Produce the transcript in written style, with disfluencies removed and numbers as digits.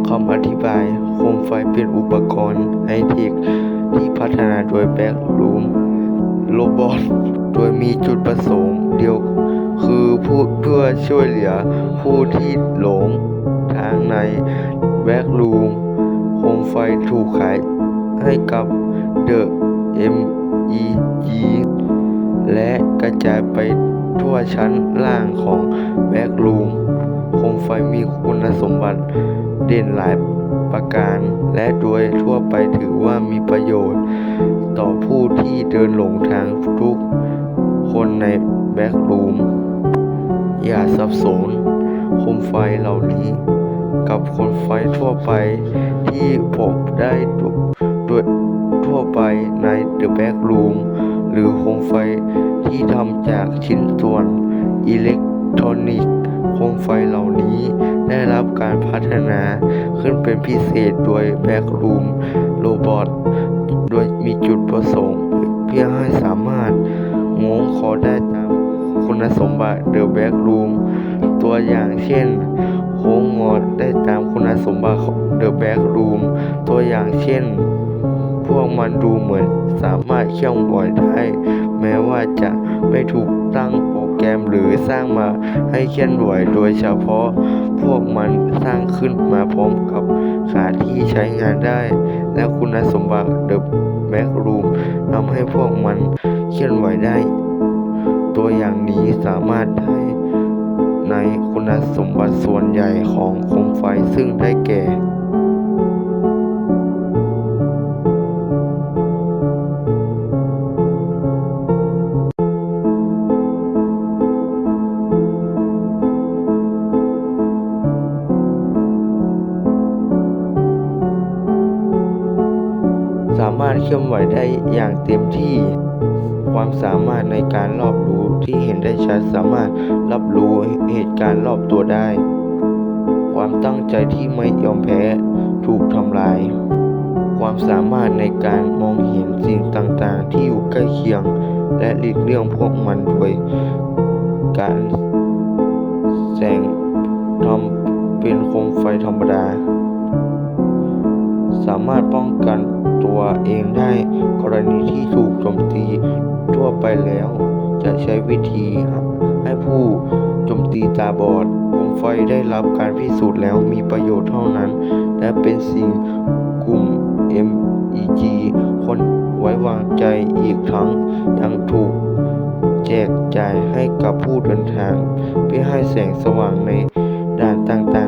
คำอธิบายโคมไฟเป็นอุปกรณ์ไฮเทคที่พัฒนาโดยแบ็กรูมโรบอทโดยมีจุดประสงค์เดียวคือเพื่อช่วยเหลือผู้ที่หลงทางในแบ็กรูมโคมไฟถูกขายให้กับ The MEG และกระจายไปทั่วชั้นล่างของแบ็กรูมโคมไฟมีคุณสมบัติเด่นหลายประการ และโดยทั่วไปถือว่ามีประโยชน์ต่อผู้ที่เดินหลงทางทุกคนในแบ็กรูมอย่าสับสนโคมไฟเหล่านี้กับโคมไฟทั่วไปที่พบได้โดยทั่วไปใน The Back Room หรือโคมไฟที่ทำจากชิ้นส่วนอิเล็กทรอนิกส์โคมไฟเหล่านี้ได้รับการพัฒนาขึ้นเป็นพิเศษโดย Back Room Robot โดยมีจุดประสงค์เพื่อให้สามารถโง้งคอได้ตามคุณสมบัติ The Back Room ตัวอย่างเช่นโค้งงอได้ตามคุณสมบัติของ The Back Room ตัวอย่างเช่นพวกมันดูเหมือนสามารถเคลื่อนไหวได้แม้ว่าจะไม่ถูกตั้งโปรแกรมหรือสร้างมาให้เคลื่อนไหวโดยเฉพาะพวกมันสร้างขึ้นมาพร้อมกับขาที่ใช้งานได้และคุณสมบัติ The Back Room ทำให้พวกมันเคลื่อนไหวได้ตัวอย่างนี้สามารถได้ในคุณสมบัติส่วนใหญ่ของโคมไฟซึ่งได้แก่สามารถเคลื่อนไหวได้อย่างเต็มที่ความสามารถในการรอบรู้ที่เห็นได้ชัดสามารถรับรู้เหตุการณ์รอบตัวได้ความตั้งใจที่ไม่ยอมแพ้ถูกทำลายความสามารถในการมองเห็นสิ่งต่างๆที่อยู่ใกล้เคียงและหลีกเลี่ยงพวกมันโดยการแสงทำเป็นโคมไฟธรรมดาสามารถป้องกันตัวเองได้กรณีที่ถูกโจมตีทั่วไปแล้วจะใช้วิธีให้ผู้โจมตีตาบอดโคมไฟได้รับการพิสูจน์แล้วมีประโยชน์เท่านั้นและเป็นสิ่งกลุ่ม MEG คนไว้วางใจอีกทั้งยังถูกแจกจ่ายให้กับผู้เดินทางเพื่อให้แสงสว่างในด่านต่าง